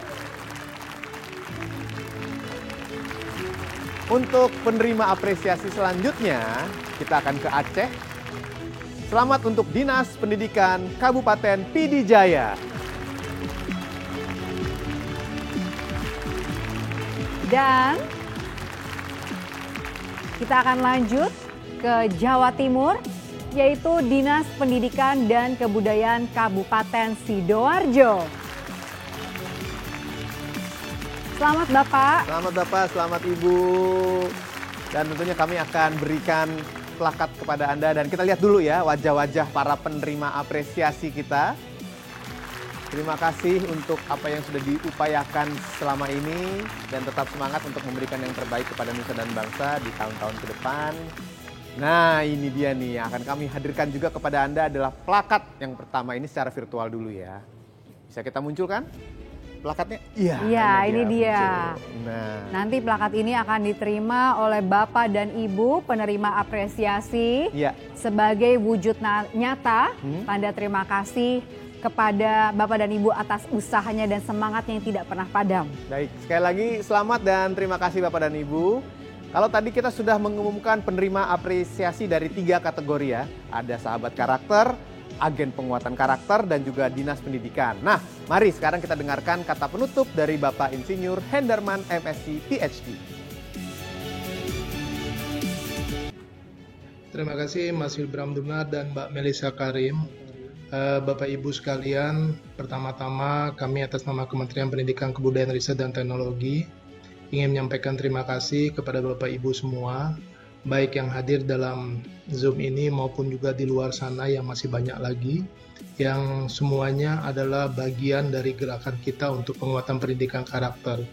Untuk penerima apresiasi selanjutnya, kita akan ke Aceh. Selamat untuk Dinas Pendidikan Kabupaten Pidi Jaya. Dan kita akan lanjut ke Jawa Timur, yaitu Dinas Pendidikan dan Kebudayaan Kabupaten Sidoarjo. Selamat Bapak. Selamat Bapak, selamat Ibu. Dan tentunya kami akan berikan plakat kepada Anda. Dan kita lihat dulu ya wajah-wajah para penerima apresiasi kita. Terima kasih untuk apa yang sudah diupayakan selama ini. Dan tetap semangat untuk memberikan yang terbaik kepada nusa dan bangsa di tahun-tahun ke depan. Nah ini dia nih yang akan kami hadirkan juga kepada Anda adalah plakat yang pertama ini secara virtual dulu ya. Bisa kita munculkan? Plakatnya? Iya, ini dia. Nah, nanti plakat ini akan diterima oleh Bapak dan Ibu penerima apresiasi sebagai wujud nyata tanda terima kasih kepada Bapak dan Ibu atas usahanya dan semangatnya yang tidak pernah padam. Baik, sekali lagi selamat dan terima kasih Bapak dan Ibu. Kalau tadi kita sudah mengumumkan penerima apresiasi dari 3 kategori ya. Ada sahabat karakter, agen penguatan karakter, dan juga Dinas Pendidikan. Nah, mari sekarang kita dengarkan kata penutup dari Bapak Insinyur Hendarman MSc PhD. Terima kasih Mas Hilbram Dunar dan Mbak Melisa Karim. Bapak Ibu sekalian, pertama-tama kami atas nama Kementerian Pendidikan Kebudayaan Riset dan Teknologi ingin menyampaikan terima kasih kepada Bapak Ibu semua, baik yang hadir dalam Zoom ini maupun juga di luar sana yang masih banyak lagi, yang semuanya adalah bagian dari gerakan kita untuk penguatan pendidikan karakter.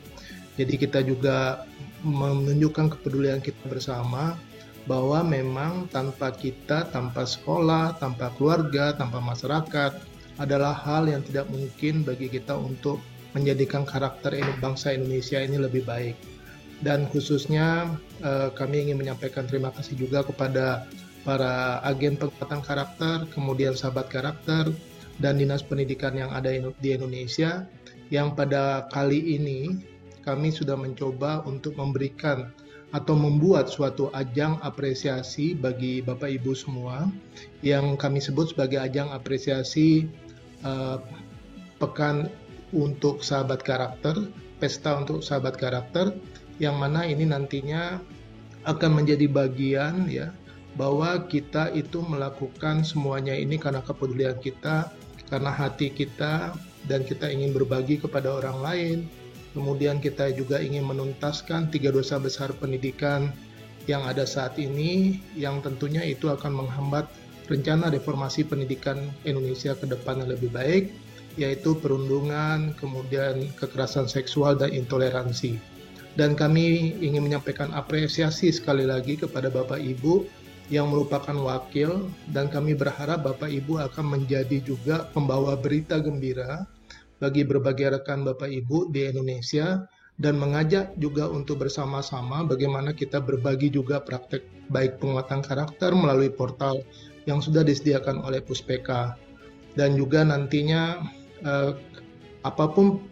Jadi kita juga menunjukkan kepedulian kita bersama bahwa memang tanpa kita, tanpa sekolah, tanpa keluarga, tanpa masyarakat adalah hal yang tidak mungkin bagi kita untuk menjadikan karakter bangsa Indonesia ini lebih baik. Dan khususnya kami ingin menyampaikan terima kasih juga kepada para agen penguatan karakter, kemudian sahabat karakter, dan dinas pendidikan yang ada di Indonesia, yang pada kali ini kami sudah mencoba untuk memberikan atau membuat suatu ajang apresiasi bagi Bapak Ibu semua yang kami sebut sebagai ajang apresiasi Pekan untuk Sahabat Karakter, Pesta untuk Sahabat Karakter, yang mana ini nantinya akan menjadi bagian ya bahwa kita itu melakukan semuanya ini karena kepedulian kita, karena hati kita, dan kita ingin berbagi kepada orang lain. Kemudian kita juga ingin menuntaskan 3 dosa besar pendidikan yang ada saat ini, yang tentunya itu akan menghambat rencana reformasi pendidikan Indonesia ke depan yang lebih baik, yaitu perundungan, kemudian kekerasan seksual dan intoleransi. Dan kami ingin menyampaikan apresiasi sekali lagi kepada Bapak Ibu yang merupakan wakil, dan kami berharap Bapak Ibu akan menjadi juga pembawa berita gembira bagi berbagai rekan Bapak Ibu di Indonesia, dan mengajak juga untuk bersama-sama bagaimana kita berbagi juga praktek baik penguatan karakter melalui portal yang sudah disediakan oleh Puspeka. Dan juga nantinya apapun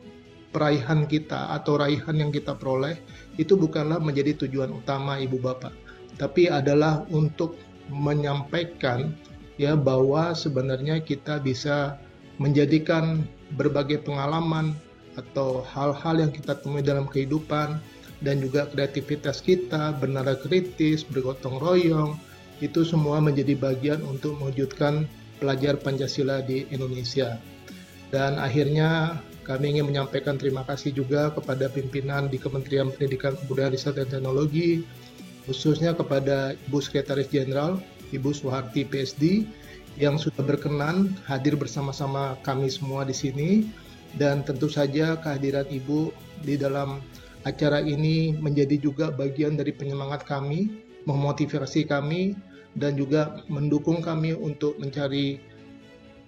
peraihan kita atau raihan yang kita peroleh itu bukanlah menjadi tujuan utama Ibu Bapak, tapi adalah untuk menyampaikan ya bahwa sebenarnya kita bisa menjadikan berbagai pengalaman atau hal-hal yang kita temui dalam kehidupan dan juga kreativitas kita, bernara kritis, bergotong royong, itu semua menjadi bagian untuk mewujudkan pelajar Pancasila di Indonesia. Dan akhirnya kami ingin menyampaikan terima kasih juga kepada pimpinan di Kementerian Pendidikan Kebudayaan Riset dan Teknologi, khususnya kepada Ibu Sekretaris Jenderal, Ibu Suharti PSD, yang sudah berkenan hadir bersama-sama kami semua di sini, dan tentu saja kehadiran Ibu di dalam acara ini menjadi juga bagian dari penyemangat kami, memotivasi kami, dan juga mendukung kami untuk mencari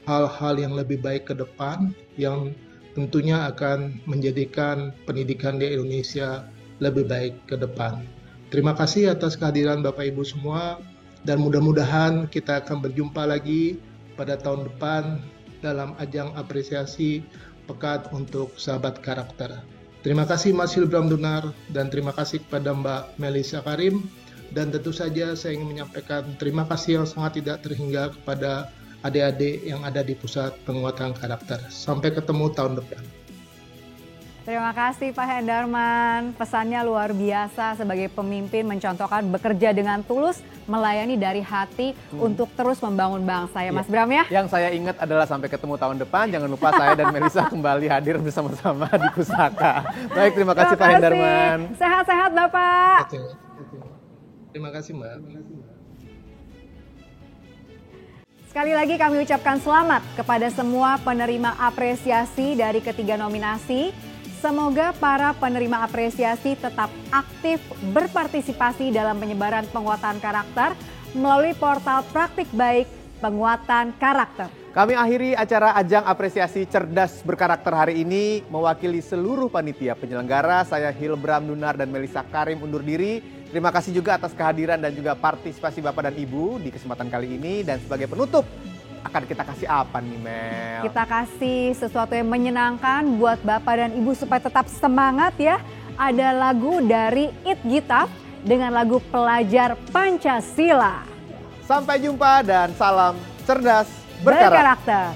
hal-hal yang lebih baik ke depan, yang tentunya akan menjadikan pendidikan di Indonesia lebih baik ke depan. Terima kasih atas kehadiran Bapak Ibu semua, dan mudah-mudahan kita akan berjumpa lagi pada tahun depan dalam ajang apresiasi Pekan untuk Sahabat Karakter. Terima kasih Mas Hilbram Dunar, dan terima kasih kepada Mbak Melisa Karim, dan tentu saja saya ingin menyampaikan terima kasih yang sangat tidak terhingga kepada adik-adik yang ada di Pusat Penguatan Karakter. Sampai ketemu tahun depan. Terima kasih Pak Hendarman, pesannya luar biasa sebagai pemimpin, mencontohkan bekerja dengan tulus, melayani dari hati untuk terus membangun bangsa ya Mas Bram ya. Yang saya ingat adalah sampai ketemu tahun depan, jangan lupa saya dan Melisa kembali hadir bersama-sama di Pusaka. Baik, terima kasih Pak Hendarman. Sehat-sehat Bapak. Terima kasih Mbak. Sekali lagi kami ucapkan selamat kepada semua penerima apresiasi dari ketiga nominasi. Semoga para penerima apresiasi tetap aktif berpartisipasi dalam penyebaran penguatan karakter melalui portal Praktik Baik Penguatan Karakter. Kami akhiri acara ajang apresiasi Cerdas Berkarakter hari ini. Mewakili seluruh panitia penyelenggara, saya Hilbram Dunar dan Melisa Karim undur diri. Terima kasih juga atas kehadiran dan juga partisipasi Bapak dan Ibu di kesempatan kali ini. Dan sebagai penutup, akan kita kasih apa nih Mel? Kita kasih sesuatu yang menyenangkan buat Bapak dan Ibu supaya tetap semangat ya. Ada lagu dari It Gitaf dengan lagu Pelajar Pancasila. Sampai jumpa dan salam cerdas berkarakter.